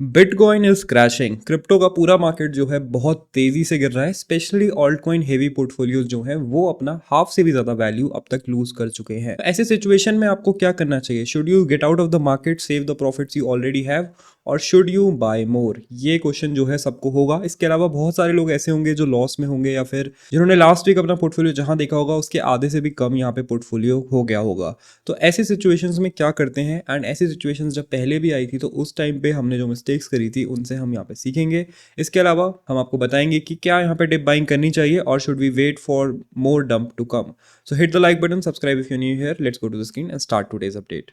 Bitcoin is crashing. Crypto का पूरा market जो है बहुत तेजी से गिर रहा है। Specially alt coin heavy portfolios जो है वो अपना हाफ से भी ज्यादा वैल्यू अब तक लूज कर चुके हैं। ऐसे सिचुएशन में आपको क्या करना चाहिए? Should you get out of the market, save the profits you already have, और शुड यू बाय मोर? ये क्वेश्चन जो है सबको होगा। इसके अलावा बहुत सारे लोग ऐसे होंगे जो लॉस में होंगे, या फिर जिन्होंने लास्ट वीक अपना पोर्टफोलियो जहां देखा होगा उसके आधे से भी कम यहाँ पे पोर्टफोलियो हो गया होगा। तो ऐसे सिचुएशंस में क्या करते हैं, एंड ऐसी सिचुएशंस जब पहले भी आई थी तो उस टाइम पे हमने जो मिस्टेक्स करी थी उनसे हम यहाँ पे सीखेंगे। इसके अलावा हम आपको बताएंगे कि क्या यहाँ पे डिप बाइंग करनी चाहिए, और should we wait for more dump to come. So hit the like button, subscribe if you new here. Let's go to the screen and start today's update.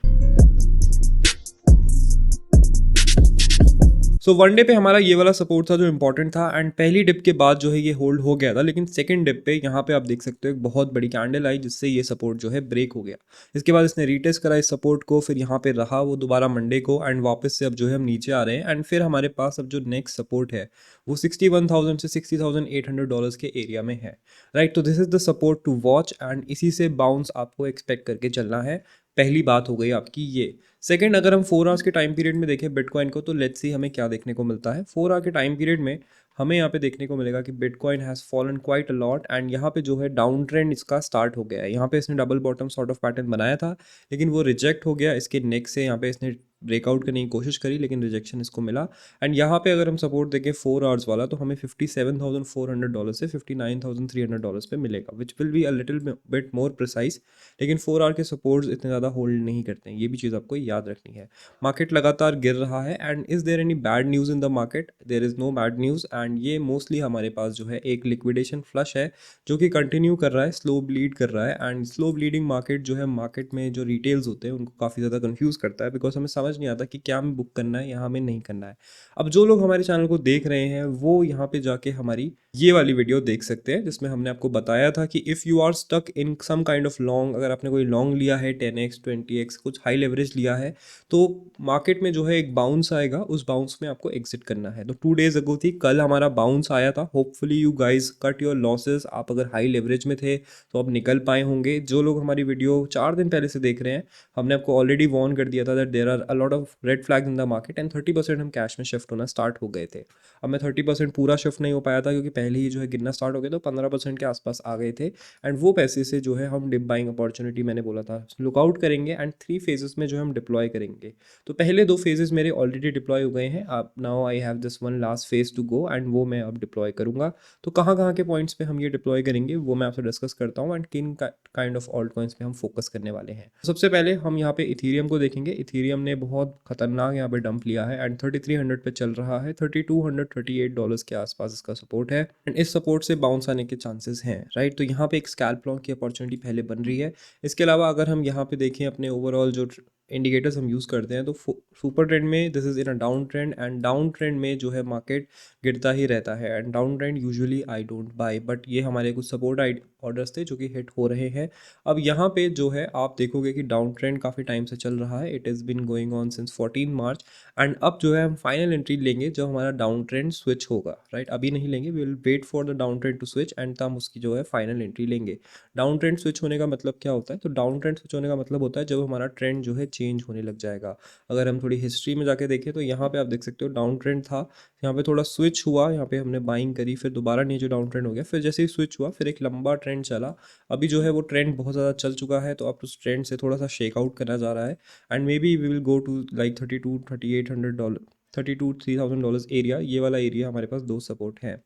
So one day पे हमारा ये वाला support था जो important था, and पहली dip के बाद जो है ये होल्ड हो गया था, लेकिन सेकंड डिप पे यहाँ पे आप देख सकते हो एक बहुत बड़ी कैंडल आई जिससे ये सपोर्ट जो है ब्रेक हो गया। इसके बाद इसने रीटेस्ट करा इस सपोर्ट को, फिर यहाँ पे रहा वो दोबारा मंडे को, एंड वापस से अब जो है हम नीचे आ रहे हैं। एंड फिर हमारे पास अब जो नेक्स्ट सपोर्ट है वो 61,000 से $60,800 के एरिया में है। राइट, तो this is the support to watch, and इसी से बाउंस आपको एक्सपेक्ट करके चलना है। पहली बात हो गई आपकी ये। सेकंड, अगर हम 4 आवर्स के टाइम पीरियड में देखें बिटकॉइन को, तो लेट्स सी हमें क्या देखने को मिलता है। 4 आवर के टाइम पीरियड में हमें यहाँ पे देखने को मिलेगा कि bitcoin has fallen quite a lot, and यहाँ पे जो है डाउन ट्रेंड इसका स्टार्ट हो गया है। यहाँ पे इसने double bottom sort of pattern बनाया था, लेकिन वो रिजेक्ट हो गया। इसके नेक से यहाँ पे इसने ब्रेकआउट करने की कोशिश करी, लेकिन रिजेक्शन इसको मिला। एंड यहाँ पे अगर हम सपोर्ट देखें 4 आवर्स वाला, तो हमें $57,400 से $59,300 पे मिलेगा, which will be a little bit more precise. लेकिन 4 आवर के सपोर्ट्स इतने ज़्यादा होल्ड नहीं करते हैं, ये भी चीज़ आपको याद रखनी है। मार्केट लगातार गिर रहा है, and is there any bad news in the market? There is no bad news, and ये मोस्टली हमारे पास जो है एक लिक्विडेशन फ्लश है जो कि कंटिन्यू कर रहा है, स्लो ब्लीड कर रहा है। एंड स्लो ब्लीडिंग मार्केट जो है, मार्केट में जो रिटेल्स होते हैं उनको काफ़ी ज़्यादा कंफ्यूज करता है, बिकॉज हमें समझ नहीं आता कि क्या हमें बुक करना है या हमें नहीं करना है। अब जो लोग हमारे चैनल को देख रहे हैं वो यहाँ पे जाके हमारी ये वाली वीडियो देख सकते हैं, जिसमें हमने आपको बताया था कि if you are stuck in some kind of long, अगर आपने कोई लॉन्ग लिया है 10x 20x कुछ हाई लेवरेज लिया है, तो मार्केट में जो है एक बाउंस आएगा, उस बाउंस में आपको एग्जिट करना है। तो 2 डेज अगो थी, कल हमारा बाउंस आया था। Hopefully you guys cut your losses. आप अगर हाई लेवरेज में थे तो आप निकल पाए होंगे। जो लोग हमारी वीडियो 4 दिन पहले से देख रहे हैं, हमने आपको ऑलरेडी वार्न कर दिया था that there are a lot of red flags in the market, and 30% हम कैश में शिफ्ट होना स्टार्ट हो गए थे। अब मैं 30% पूरा शिफ्ट नहीं हो पाया था, क्योंकि पहले ही जो है गिरना स्टार्ट हो गया, तो 15% के आसपास आ गए थे। एंड वो पैसे से जो है हम डिप बाइंग अपॉर्चुनिटी, मैंने बोला था, लुकआउट करेंगे, एंड 3 फेजेस में जो हम डिप्लॉय करेंगे। तो पहले 2 फेजेस मेरे ऑलरेडी डिप्लॉय हो गए हैं। अब now I have this one last phase to go, and वो मैं अब डिप्लॉय करूँगा। तो कहाँ कहाँ के पॉइंट्स पे हम ये डिप्लॉय करेंगे वो मैं आपसे डिस्कस करता हूँ, एंड किन काइंड ऑफ ऑल्ट कॉइन्स पे हम फोकस करने वाले हैं। सबसे पहले हम यहाँ पे इथीरियम को देखेंगे। इथीरियम ने बहुत खतरनाक यहाँ पे डंप लिया है, एंड 3300 पे चल रहा है। $3238 के आसपास इसका सपोर्ट है, एंड इस सपोर्ट से बाउंस आने के चांसेस हैं। राइट, तो यहाँ पे एक स्कैल्प लॉन्ग की अपॉर्चुनिटी पहले बन रही है। इसके अलावा अगर हम यहाँ पे देखें अपने ओवरऑल जो इंडिकेटर्स हम यूज़ करते हैं, तो सुपर ट्रेंड में this is in a down trend, and down trend में जो है मार्केट गिरता ही रहता है। And down trend usually I don't buy, but ये हमारे कुछ सपोर्ट ऑर्डर्स थे जो कि हिट हो रहे हैं। अब यहाँ पे जो है आप देखोगे कि डाउन ट्रेंड काफ़ी टाइम से चल रहा है। It is been going on since 14 March, and अब जो है हम फाइनल एंट्री लेंगे जब हमारा डाउन ट्रेंड स्विच होगा। राइट, अभी नहीं लेंगे, we will wait for the down trend to switch, and तब उसकी जो है फाइनल एंट्री लेंगे। डाउन ट्रेंड स्विच होने का मतलब क्या होता है? तो डाउन ट्रेंड स्विच होने का मतलब होता है जब हमारा ट्रेंड जो है चेंज होने लग जाएगा। अगर हम थोड़ी हिस्ट्री में जाके देखें तो यहाँ पे आप देख सकते हो डाउन ट्रेंड था, यहाँ पे थोड़ा स्विच हुआ, यहाँ पे हमने बाइंग करी, फिर दोबारा नीचे डाउन ट्रेंड हो गया, फिर जैसे ही स्विच हुआ फिर एक लंबा ट्रेंड चला। अभी जो है वो ट्रेंड बहुत ज़्यादा चल चुका है, तो अब उस ट्रेंड से थोड़ा सा शेक आउट करना जा रहा है, and maybe we will go to like $32,800, $32,000 area. ये वाला एरिया हमारे पास 2 सपोर्ट हैं।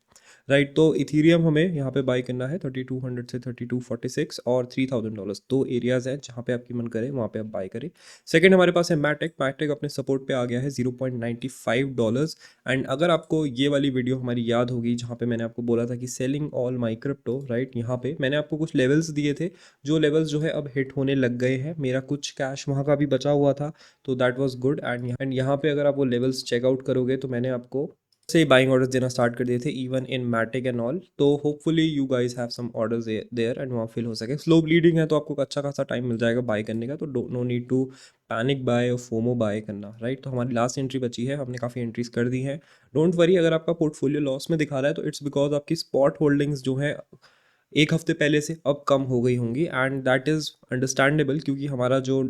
राइट, तो इथीरियम हमें यहाँ पे बाई करना है 3200 से 3246, और $3,000 2 एरियाज हैं जहाँ पे आपकी मन करे वहाँ पे आप बाई करें। सेकंड हमारे पास है मैटेक। मैटेक अपने सपोर्ट पे आ गया है $0.95, एंड अगर आपको ये वाली वीडियो हमारी याद होगी जहाँ पे मैंने आपको बोला था कि selling all my crypto, right, यहाँ पे मैंने आपको कुछ लेवल्स दिए थे, जो लेवल्स जो है अब हिट होने लग गए हैं। मेरा कुछ कैश वहाँ का भी बचा हुआ था, तो दैट वाज गुड। एंड यहाँ पे अगर आप वो लेवल्स चेकआउट करोगे तो मैंने आपको से बाइंग ऑर्डर्स देना स्टार्ट कर दिए थे, even in Matic and all. तो hopefully you guys have some orders there, and वहाँ फिल हो सके। स्लो ब्लीडिंग है तो आपको अच्छा खासा टाइम मिल जाएगा बाय करने का, तो no need to panic buy और फोमो बाय करना। राइट, तो हमारी लास्ट एंट्री बची है, हमने काफ़ी एंट्रीज कर दी हैं। डोंट वरी, अगर आपका पोर्टफोलियो लॉस में दिखा रहा है तो इट्स बिकॉज आपकी स्पॉट होल्डिंग्स जो है एक हफ्ते पहले से अब कम हो गई होंगी, एंड दैट इज़ अंडरस्टैंडेबल, क्योंकि हमारा जो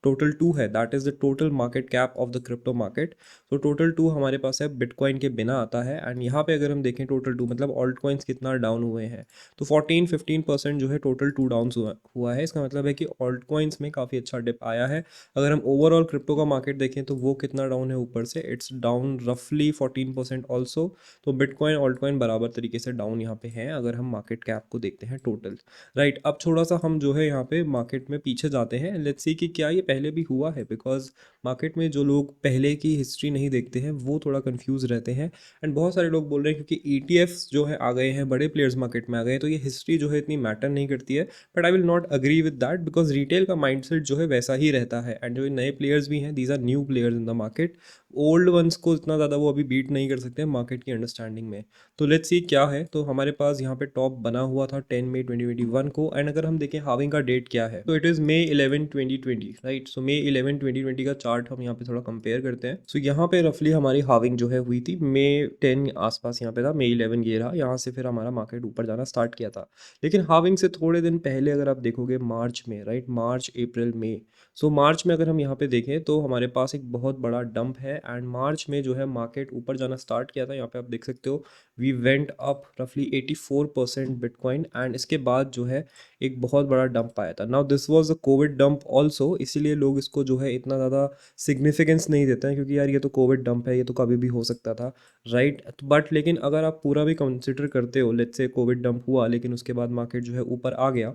टोटल 2 है, that is the total market cap of the crypto market. तो टोटल 2 हमारे पास है, बिटकॉइन के बिना आता है। एंड यहाँ पे अगर हम देखें टोटल 2 मतलब ऑल्ट कॉइन्स कितना डाउन हुए हैं, तो 14-15% जो है टोटल 2 डाउन हुआ है। इसका मतलब है कि ऑल्ट कॉइन्स में काफ़ी अच्छा डिप आया है। अगर हम ओवरऑल क्रिप्टो का मार्केट देखें तो वो कितना डाउन है ऊपर से, इट्स डाउन रफली 14% ऑल्सो। तो बिटकॉइन ऑल्ट कॉइन बराबर तरीके से डाउन यहाँ पे हैं अगर हम मार्केट कैप को देखते हैं टोटल। राइट, अब थोड़ा सा हम जो है यहाँ पे मार्केट में पीछे जाते हैं, लेट्स सी कि क्या ये पहले भी हुआ है, बिकॉज मार्केट में जो लोग पहले की हिस्ट्री नहीं देखते हैं वो थोड़ा कंफ्यूज रहते हैं। एंड बहुत सारे लोग बोल रहे हैं क्योंकि ईटीएफ्स जो है आ गए हैं, बड़े प्लेयर्स मार्केट में आ गए हैं, तो ये हिस्ट्री जो है इतनी मैटर नहीं करती है। But I will not agree with that, because retail का माइंडसेट जो है वैसा ही रहता है। एंड जो नए प्लेयर्स भी हैं, these are new players in the market. Old ones को इतना ज़्यादा वो अभी बीट नहीं कर सकते मार्केट की अंडरस्टैंडिंग में। तो लेट्स सी क्या है। तो हमारे पास यहाँ पे टॉप बना हुआ था 10 मई 2021 को। एंड अगर हम देखें हाविंग का डेट क्या है, तो इट इज़ मई 11 2020, राइट। सो मई 11 2020 का चार्ट हम यहाँ पे थोड़ा कंपेयर करते हैं। सो यहाँ पे रफली हमारी हाविंग जो है हुई थी मई 10 आसपास, यहाँ पे था मई 11 ये रहा। यहाँ से फिर हमारा मार्केट ऊपर जाना स्टार्ट किया था। लेकिन हाविंग से थोड़े दिन पहले अगर आप देखोगे मार्च में, राइट, मार्च अप्रैल मई। सो मार्च में अगर हम यहाँ पे देखें तो हमारे पास एक बहुत बड़ा डंप है। एंड मार्च में जो है मार्केट ऊपर जाना स्टार्ट किया था, यहाँ पे आप देख सकते हो वी वेंट अप रफली 84% बिटकॉइन। एंड इसके बाद जो है एक बहुत बड़ा डंप आया था। Now this was a Covid dump also, इसीलिए लोग इसको जो है इतना ज़्यादा सिग्निफिकेंस नहीं देते हैं, क्योंकि यार ये तो कोविड डंप है, ये तो कभी भी हो सकता था, राइट। बट लेकिन अगर आप पूरा भी कंसिडर करते हो, लेट्स से कोविड डंप हुआ लेकिन उसके बाद मार्केट जो है ऊपर आ गया।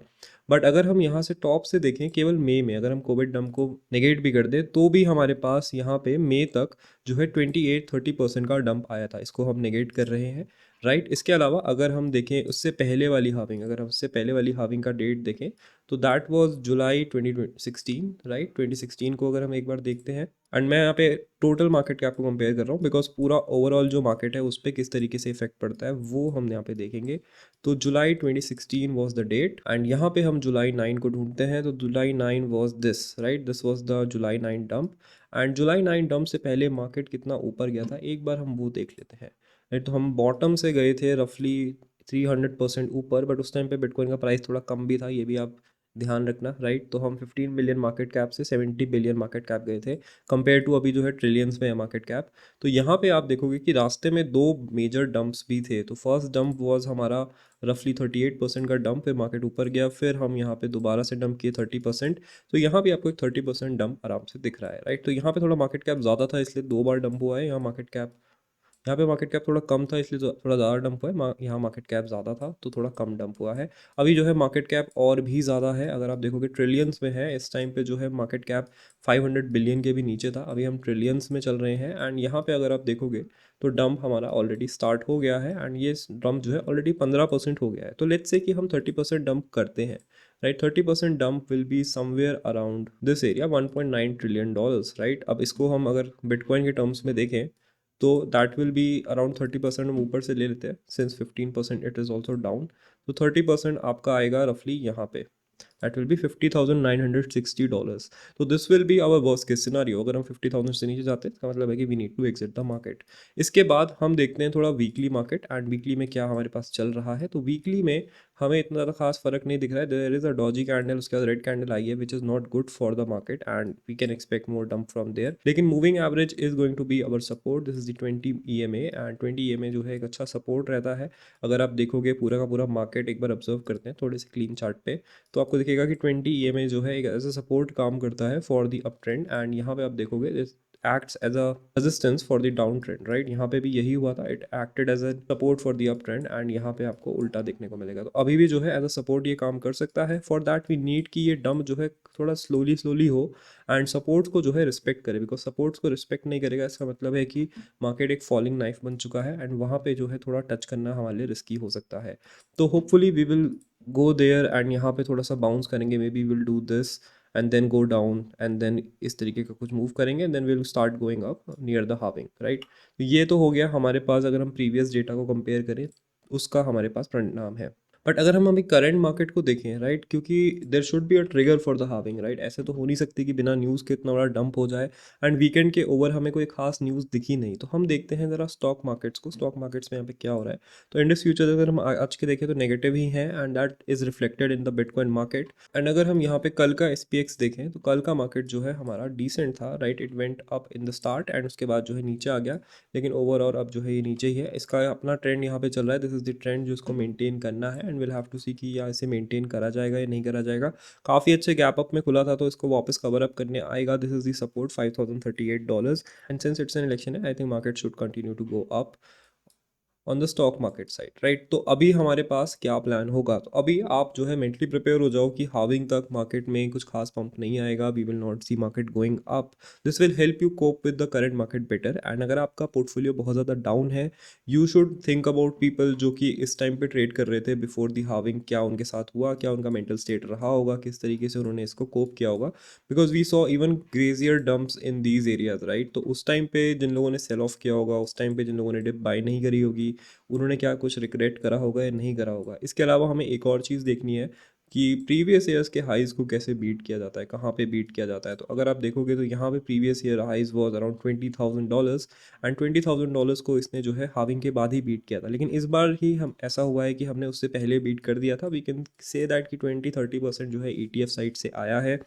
बट अगर हम यहाँ से टॉप से देखें केवल मई में, अगर हम कोविड डंप को नेगेट भी कर दें तो भी हमारे पास यहाँ पे मई तक जो है 28-30% का डंप आया था। इसको हम नेगेट कर रहे हैं, राइट। इसके अलावा अगर हम देखें उससे पहले वाली हाविंग, अगर हम उससे पहले वाली हाविंग का डेट देखें तो दैट वाज जुलाई 2016, राइट। 2016 को अगर हम एक बार देखते हैं। एंड मैं यहाँ पे टोटल मार्केट कैप को कंपेयर कर रहा हूँ, बिकॉज पूरा ओवरऑल जो मार्केट है उस पर किस तरीके से इफेक्ट पड़ता है वो हम यहाँ पे देखेंगे। तो जुलाई 2016 वॉज द डेट। एंड यहाँ पे हम जुलाई 9 को ढूंढते हैं, तो जुलाई 9 was this, right, this was the July 9 dump. And July 9 dump से पहले मार्केट कितना ऊपर गया था एक बार हम वो देख लेते हैं, राइट। तो हम बॉटम से गए थे रफली 300% ऊपर, बट उस टाइम पे बिटकॉइन का प्राइस थोड़ा कम भी था, ये भी आप ध्यान रखना, राइट। तो हम 15 बिलियन मार्केट कैप से 70 बिलियन मार्केट कैप गए थे, कंपेयर टू अभी जो है ट्रिलियंस में है मार्केट कैप। तो यहाँ पे आप देखोगे कि रास्ते में दो मेजर डंप्स भी थे। तो फर्स्ट डंप वाज हमारा रफली 38% का डंप, फिर मार्केट ऊपर गया, फिर हम यहाँ पे दोबारा से डंप किए 30%। तो यहाँ भी आपको एक 30% डंप आराम से दिख रहा है, राइट। तो यहाँ पे थोड़ा मार्केट कैप ज़्यादा था इसलिए दो बार डंप हुआ है। यहाँ मार्केट कैप, यहाँ पे मार्केट कैप थोड़ा कम था इसलिए थोड़ा ज़्यादा डंप हुआ है। यहाँ मार्केट कैप ज़्यादा था तो थोड़ा कम डंप हुआ है। अभी जो है मार्केट कैप और भी ज़्यादा है, अगर आप देखोगे ट्रिलियंस में है इस टाइम पे। जो है मार्केट कैप 500 बिलियन के भी नीचे था, अभी हम ट्रिलियंस में चल रहे हैं। एंड यहाँ पे अगर आप देखोगे तो डंप हमारा ऑलरेडी स्टार्ट हो गया है। एंड ये डंप जो है ऑलरेडी 15% हो गया है। तो लेट्स से कि हम 30% डंप करते हैं, right. 30% dump will be somewhere around this area, $1.9 trillion, right. अब इसको हम अगर बिटकॉइन के टर्म्स में देखें तो दैट विल बी अराउंड 30%। हम ऊपर से ले लेते हैं since 15% it is also down. तो 30% आपका आएगा रफली यहाँ पे, दैट विल बी $50,960। तो this will be our worst case scenario. अगर हम 50,000 से नीचे जाते हैं इसका मतलब है कि we need to exit the market. इसके बाद हम देखते हैं थोड़ा वीकली मार्केट, एंड वीकली में क्या हमारे पास चल रहा है। तो वीकली में हमें इतना ज़्यादा खास फर्क नहीं दिख रहा है। There is a doji candle, उसके बाद रेड कैंडल आई है which is not good for the market, and we can expect more dump from there. लेकिन moving average is going to be our support, this is the 20 EMA। And 20 EMA जो है एक अच्छा support रहता है। अगर आप देखोगे पूरा का पूरा मार्केट एक बार ऑब्जर्व करते हैं थोड़े से क्लीन चार्ट पे, तो आपको दिखेगा कि 20 EMA जो है एक एज अ सपोर्ट काम करता है for the up trend. And यहाँ पे आप देखोगे acts as a resistance for the downtrend, right। यहाँ पे भी यही हुआ था, it acted as a support for the uptrend। And यहाँ पे आपको उल्टा देखने को मिलेगा। तो अभी भी जो है एज अ सपोर्ट ये काम कर सकता है। फॉर दैट वी नीड कि ये डंप जो है थोड़ा स्लोली हो एंड सपोर्ट्स को जो है रिस्पेक्ट करे, बिकॉज सपोर्ट्स को रिस्पेक्ट नहीं करेगा इसका मतलब है कि मार्केट एक फॉलिंग नाइफ बन चुका है, एंड वहाँ पे जो है थोड़ा टच करना हमारे लिए रिस्की हो सकता है। तो hopefully we will go there and यहाँ पे थोड़ा सा बाउंस करेंगे, maybe will do this and then go down, and then इस तरीके का कुछ मूव करेंगे, then will start going up near the halving, right. ये तो हो गया हमारे पास, अगर हम प्रीवियस डेटा को कंपेयर करें उसका हमारे पास परिणाम है। बट अगर हम अभी करंट मार्केट को देखें, राइट, क्योंकि there should be a trigger for the halving, right, ऐसे तो हो नहीं सकती कि बिना न्यूज़ के इतना बड़ा डंप हो जाए एंड वीकेंड के ओवर हमें कोई खास न्यूज़ दिखी नहीं। तो हम देखते हैं ज़रा स्टॉक मार्केट्स को, स्टॉक मार्केट्स में यहाँ पे क्या हो रहा है। तो इंडेक्स फ्यूचर अगर हम आज के देखें तो नेगेटिव ही है and that is reflected in the bitcoin market. And अगर हम यहाँ पे कल का SPX देखें तो कल का मार्केट जो है हमारा डिसेंट था, right, it went up in the start and उसके बाद जो है नीचे आ गया, लेकिन ओवरऑल अब जो है ये नीचे ही है। इसका अपना ट्रेंड यहाँ पे चल रहा है, दिस इज द ट्रेंड जो इसको मेंटेन करना है एंड विल हैव टू सी कि या इसे मेंटेन करा जाएगा या नहीं करा जाएगा। काफ़ी अच्छे गैप अप में खुला था तो इसको वापस कवर अप करने आएगा। This is the support $5,038 and since it's an election है I think market should continue to go up on the stock market side, right. तो अभी हमारे पास क्या प्लान होगा, तो अभी आप जो है मेंटली प्रिपेयर हो जाओ कि हाविंग तक मार्केट में कुछ खास पंप नहीं आएगा, we will not see market going up. This will help you cope with the current market better. And अगर आपका पोर्टफोलियो बहुत ज़्यादा डाउन है, you should think about people जो कि इस टाइम पे ट्रेड कर रहे थे बिफोर दी हाविंग, क्या उनके साथ हुआ, क्या उनका मेंटल स्टेट रहा होगा, किस तरीके से उन्होंने इसको कोप किया होगा। Because we saw even crazier dumps in these areas, right. तो उस टाइम पे जिन लोगों ने सेल ऑफ किया होगा, उस टाइम पे जिन लोगों ने डिप बाय नहीं करी होगी, उन्होंने क्या कुछ रिग्रेट करा होगा या नहीं करा होगा। इसके अलावा हमें एक और चीज़ देखनी है कि प्रीवियस ईयर्स के हाइज़ को कैसे बीट किया जाता है, कहाँ पे बीट किया जाता है। तो अगर आप देखोगे तो यहाँ पे previous year highs was around $20,000 and $20,000 को इसने जो है हाविंग के बाद ही बीट किया था। लेकिन इस बार ही हम ऐसा हुआ है कि हमने उससे पहले बीट कर दिया था। वी कैन से दैट कि 20-30% जो है ETF साइड से आया है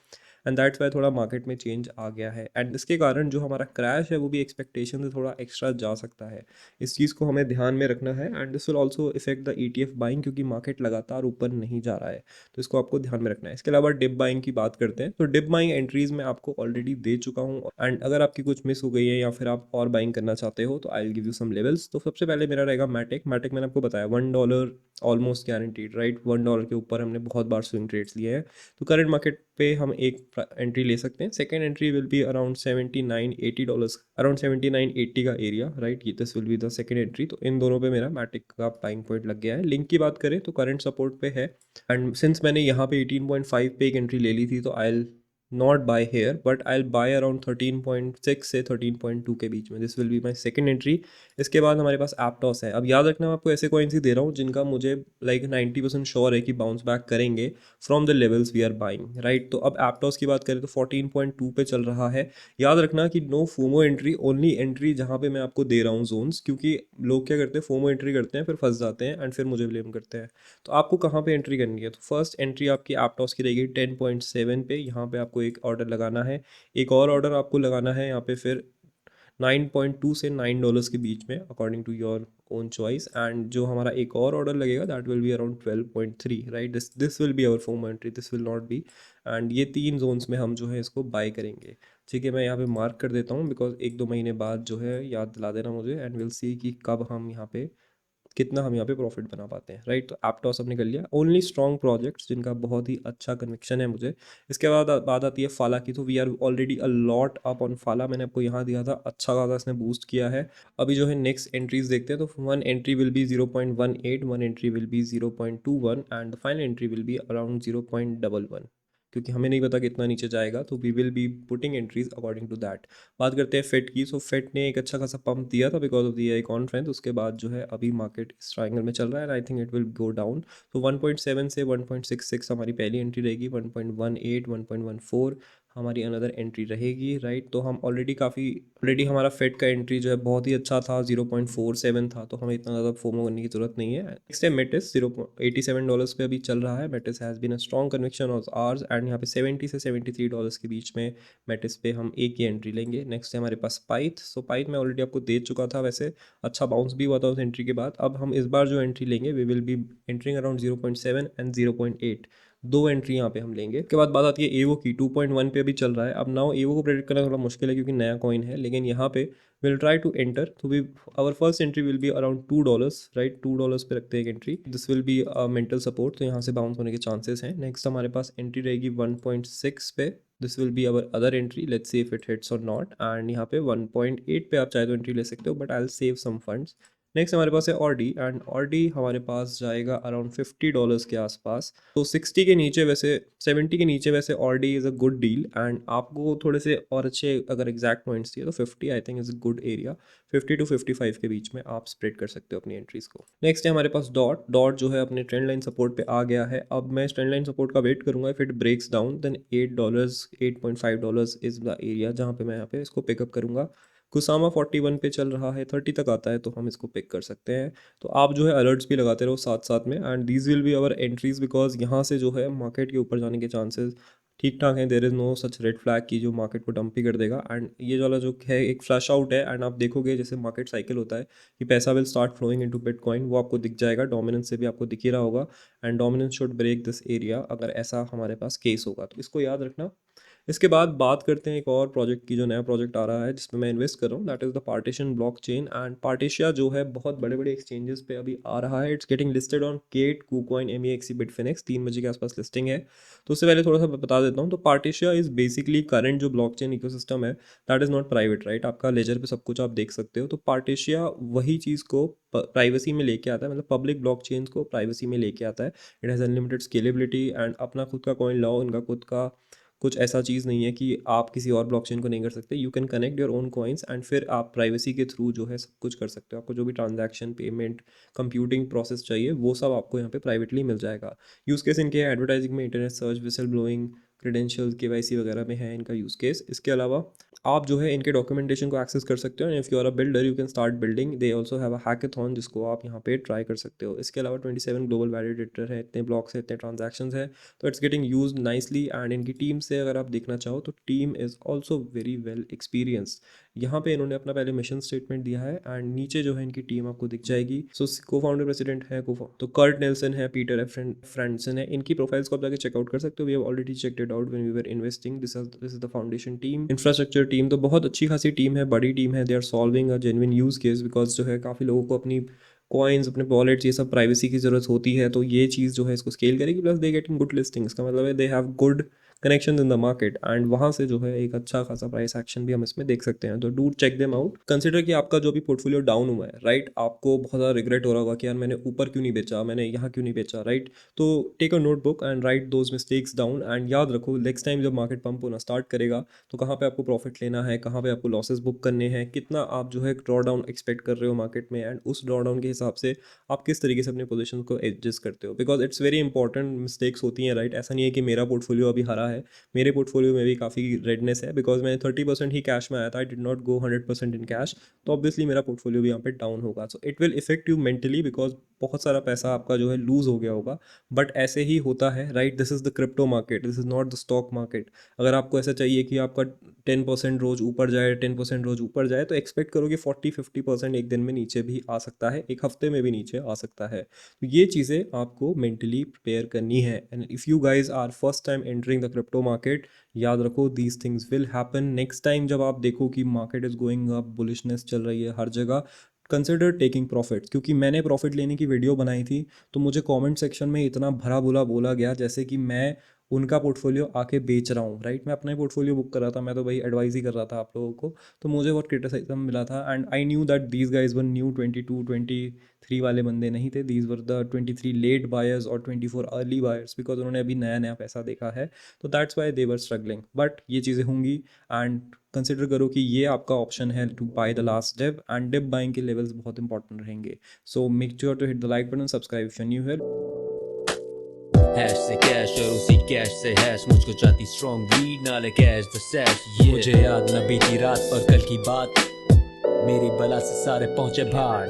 एंड दैट्स वाई थोड़ा मार्केट में चेंज आ गया है। एंड इसके कारण जो हमारा क्रैश है वो भी एक्सपेक्टेशन से थोड़ा एक्स्ट्रा जा सकता है। इस चीज़ को हमें ध्यान में रखना है and this will also effect the ETF buying, क्योंकि मार्केट लगातार ऊपर नहीं जा रहा है। तो इसको आपको ध्यान में रखना है। इसके अलावा डिप बाइंग की बात करते हैं तो डिप बाइंग एंट्रीज मैं आपको ऑलरेडी दे चुका हूँ एंड अगर आपकी कुछ मिस हो गई है या फिर आप और बाइंग करना चाहते हो तो I will give you some levels. तो सबसे पहले मेरा रहेगा मैटिक। मैटिक मैंने आपको बताया $1 ऑलमोस्ट गारंटीड, राइट। $1 के ऊपर हमने बहुत बार स्विंग ट्रेड्स लिए हैं। तो करंट मार्केट पे हम एक एंट्री ले सकते हैं। Second entry will be around $79-80, around 79-80 का एरिया, राइट। ये this will be the second entry. तो इन दोनों पे मेरा मैटिक का बाइंग पॉइंट लग गया है। लिंक की बात करें तो करंट सपोर्ट पे है एंड सिंस मैंने यहाँ पे 18.5 पे एक एंट्री ले ली थी तो I not buy here but I buy around 13.6 से 13.2 के बीच में। This will be my second entry. इसके बाद हमारे पास एप्टॉस है। अब याद रखना मैं आपको ऐसे कॉइन्स ही दे रहा हूँ जिनका मुझे लाइक 90% श्योर है कि बाउंस बैक करेंगे from the levels we are buying, right. तो अब एप्टॉस की बात करें तो 14.2 पे चल रहा है। याद रखना कि no FOMO entry, only entry जहाँ पे मैं आपको दे रहा हूँ जोन्स, क्योंकि लोग क्या करते हैं फोमो एंट्री करते हैं फिर फंस जाते हैं एंड फिर मुझे ब्लेम करते हैं। तो आपको कहाँ पे एंट्री करनी है, तो फर्स्ट एंट्री आपकी एप्टॉस की रहेगी 10.7 पे। यहाँ पे आपको एक ऑर्डर लगाना है, एक और ऑर्डर आपको लगाना है यहाँ पे फिर 9.2 से $9 के बीच में according to your own choice. And जो हमारा एक और ऑर्डर लगेगा that will be around 12.3, right. This will be our FOMO entry, this will not be. And ये तीन जोन्स में हम जो है इसको बाय करेंगे। ठीक है, मैं यहाँ पे मार्क कर देता हूँ बिकॉज 1-2 महीने बाद जो है याद दिला देना मुझे एंड विल सी कि कब हम यहाँ पे कितना हम यहाँ पे प्रॉफिट बना पाते हैं, राइट। तो एप्टॉस हमने कर लिया। ओनली स्ट्रॉन्ग प्रोजेक्ट्स जिनका बहुत ही अच्छा कन्विक्शन है मुझे। इसके बाद बात आती है फाला की। तो we are already a lot up on फाला। मैंने आपको यहाँ दिया था, अच्छा खासा इसने बूस्ट किया है। अभी जो है नेक्स्ट एंट्रीज देखते हैं। तो one entry will be 0.18, one entry will be 0.21 and the final entry will be around 0.11, क्योंकि हमें नहीं पता कितना नीचे जाएगा। तो we will be putting entries according to that. बात करते हैं फेट की। सो फेट ने एक अच्छा खासा पंप दिया था because of the AI conference. उसके बाद जो है अभी मार्केट इस ट्रायंगल में चल रहा है and I think it will go down. तो 1.7 से 1.66 हमारी पहली एंट्री रहेगी। 1.18, 1.14 हमारी अनदर एंट्री रहेगी, राइट। तो हम ऑलरेडी हमारा फेट का एंट्री जो है बहुत ही अच्छा था, 0.47 था। तो हमें इतना ज़्यादा फोमो करने की जरूरत नहीं है। नेक्स्ट है मेटिस। $87 पे अभी चल रहा है। Matic has been a strong conviction of ours and यहाँ पे 70 से $73 के बीच में मेटिस पे हम एक ही एंट्री लेंगे। नेक्स्ट है हमारे पास पाइथ। सो पाइथ मैं ऑलरेडी आपको दे चुका था, वैसे अच्छा बाउंस भी हुआ था उस एंट्री के बाद। अब हम इस बार जो एंट्री लेंगे we will be entering around 0.7 and 0.8, दो एंट्री यहाँ पे हम लेंगे। उसके बाद बात आती है एवो की। 2.1 पे अभी चल रहा है। अब नाउ एवो को प्रेडिक्ट करना थोड़ा मुश्किल है क्योंकि नया कॉइन है, लेकिन यहाँ पे विल ट्राई टू एंटर। तो we our first entry will be around $2, right. $2 पे रखते हैं एक entry. This will be mental support, तो यहाँ से बाउंस होने के चांसेस हैं। नेक्स्ट हमारे पास एंट्री रहेगी 1.6 पे। This will be our other entry, let's see if it hits और नॉट। एंड यहाँ पे 1.8 पे आप चाहे तो एंट्री ले सकते हो but I will save some funds. Next हमारे पास है ऑडी, एंड ऑडी हमारे पास जाएगा अराउंड $50 के आसपास। तो 60 के नीचे वैसे, 70 के नीचे वैसे Audi is a good deal, and आपको थोड़े से और अच्छे अगर एग्जैक्ट पॉइंट्स चाहिए तो 50 I think is a good area. 50 to 55 के बीच में आप स्प्रेड कर सकते हो अपनी एंट्रीज को। नेक्स्ट है हमारे पास डॉट। डॉट जो है अपने ट्रेंड लाइन सपोर्ट पे आ गया है। अब मैं इस ट्रेंड लाइन सपोर्ट का वेट करूंगा, if it breaks down then $8, $8.5 is the area जहाँ पे मैं यहाँ पे इसको पिकअप करूंगा। कुसामा 41 पे चल रहा है, 30 तक आता है तो हम इसको पिक कर सकते हैं। तो आप जो है अलर्ट्स भी लगाते रहो साथ साथ में, and these will be our entries, because यहाँ से जो है मार्केट के ऊपर जाने के चांसेस ठीक ठाक है। There is no such red flag की जो मार्केट को डंप ही कर देगा। एंड ये वाला जो है एक फ्लैश आउट है, एंड आप देखोगे जैसे मार्केट साइकिल होता है कि पैसा will start flowing into Bitcoin, वो आपको दिख जाएगा। डोमिनेंस से भी आपको दिख ही रहा होगा, and dominance should break this area अगर ऐसा हमारे पास केस होगा, तो इसको याद रखना। इसके बाद बात करते हैं एक और प्रोजेक्ट की, जो नया प्रोजेक्ट आ रहा है जिसमें मैं इन्वेस्ट कर रहा हूँ, that is the Partisia blockchain. And Partisia जो है बहुत बड़े बड़े एक्सचेंजेस पे अभी आ रहा है। It's getting listed on Gate, KuCoin, MEXC, Bitfinex. 3 बजे के आसपास लिस्टिंग है। तो उससे पहले थोड़ा सा बता देता हूँ। तो पार्टीशिया इज़ बेसिकली करंट जो ब्लॉकचेन इकोसिस्टम है, that is not private, right. आपका लेजर पे सब कुछ आप देख सकते हो। तो पार्टीशिया वही चीज़ को प्राइवेसी में लेके आता है, मतलब पब्लिक ब्लॉकचेन्स को प्राइवेसी में लेके आता है। It has unlimited scalability, and अपना खुद का कॉइन लाओ, इनका खुद का कुछ ऐसा चीज़ नहीं है कि आप किसी और ब्लॉकचेन को नहीं कर सकते। You can connect your own coins, and फिर आप प्राइवेसी के थ्रू जो है सब कुछ कर सकते हो। आपको जो भी ट्रांजैक्शन, पेमेंट, कंप्यूटिंग प्रोसेस चाहिए वो सब आपको यहाँ पे प्राइवेटली मिल जाएगा। यूज़ केस इनके एडवर्टाइजिंग में, internet search, whistle blowing, credentials, KYC वगैरह में है इनका यूज़ केस। इसके अलावा आप जो है इनके डॉक्यूमेंटेशन को एक्सेस कर सकते हो, and if you are a builder you can start building. They also have a hackathon जिसको आप यहाँ पे ट्राई कर सकते हो। इसके अलावा 27 ग्लोबल वैलिडेटर है, इतने ब्लॉक्स है, इतने ट्रांजैक्शंस है, तो it's getting use nicely. And इनकी टीम से अगर आप देखना चाहो तो team is also very well experienced. यहाँ पे इन्होंने अपना पहले मिशन स्टेटमेंट दिया है, एंड नीचे जो है इनकी टीम आपको दिख जाएगी। सो को फाउंडर प्रेसिडेंट है तो कर्ट नेल्सन है, पीटर एफ फ्रेंडसन है। इनकी प्रोफाइल्स को आप जाके चेकआउट कर सकते हो। We have already checked it out when we were investing. This is the foundation team. Infrastructure team तो बहुत अच्छी खासी टीम है, बड़ी टीम है। They are solving a genuine use case, because जो है काफ़ी लोगों को अपनी कॉइन्स, अपने वॉलेट्स, ये सब प्राइवेसी की ज़रूरत होती है। तो ये चीज़ जो है इसको स्केल करेगी। Plus they getting good listing, इसका मतलब है they have good connection in the market, and वहाँ से जो है एक अच्छा खासा प्राइस एक्शन भी हम इसमें देख सकते हैं। तो do check them out. Consider कि आपका जो भी पोर्टफोलियो डाउन हुआ है, राइट, आपको बहुत ज़्यादा रिग्रेट हो रहा होगा कि यार मैंने ऊपर क्यों नहीं बेचा, मैंने यहाँ क्यों नहीं बेचा, राइट। तो take a notebook and write those mistakes down, and याद रखो नेक्स्ट टाइम जब मार्केट पंप होना स्टार्ट करेगा तो कहाँ पे आपको प्रॉफिट लेना है, कहाँ पे आपको लॉसेस बुक करने हैं, कितना आप जो है ड्रॉ डाउन एक्सपेक्ट कर रहे हो मार्केट में, एंड उस ड्रॉ डाउन के हिसाब से आप किस तरीके से अपने पोजीशन को एडजस्ट करते हो। Because it's very important, mistakes होती हैं, राइट। ऐसा नहीं है कि मेरा पोर्टफोलियो अभी हरा है, मेरे पोर्टफोलियो में भी काफ़ी रेडनेस है, बिकॉज मैंने 30% ही कैश में आया था। I did not go 100% in cash, तो ऑब्वियसली मेरा पोर्टफोलियो भी यहाँ पे डाउन होगा। So it will effect you mentally, because बहुत सारा पैसा आपका जो है लूज हो गया होगा। बट ऐसे ही होता है, right. This is the crypto market, this is not the stock market. अगर आपको ऐसा चाहिए कि आपका 10% रोज ऊपर जाए, 10% रोज ऊपर जाए, तो एक्सपेक्ट करो कि 40-50% एक दिन में नीचे भी आ सकता है, एक हफ्ते में भी नीचे आ सकता है। तो ये चीज़ें आपको मेंटली प्रिपेयर करनी है। And if you guys are first time entering the crypto market, याद रखो these things will happen. Next time जब आप देखो कि market is going up, bullishness चल रही है हर जगह, कंसिडर टेकिंग प्रॉफिट। क्योंकि मैंने प्रॉफिट लेने की वीडियो बनाई थी तो मुझे कमेंट सेक्शन में इतना भरा बुला बोला गया जैसे कि मैं उनका पोर्टफोलियो आके बेच रहा हूँ, राइट। मैं अपना ही पोर्टफोलियो बुक कर रहा था, मैं तो भाई एडवाइस ही कर रहा था आप लोगों को। तो मुझे बहुत क्रिटिसिज्म मिला था, and I knew that these guys one new 22-23 वाले बंदे नहीं थे। These were the 23 late buyers और 24 अर्ली बायर्स, बिकॉज उन्होंने अभी नया नया पैसा देखा है। तो that's why they were struggling. But ये चीज़ें होंगी, एंड कंसिडर करो कि ये आपका ऑप्शन है to buy the last dip, and dip buying के लेवल्स बहुत इंपॉर्टेंट रहेंगे। So make sure to hit the like button, subscribe if you new here. Hash से कैश और उसी कैश से हैश, मुझको चाहती स्ट्रॉन्ग वीड नाले कैश द सैश। मुझे याद न बीती रात और कल की बात, मेरी बला से सारे पहुंचे भाड़।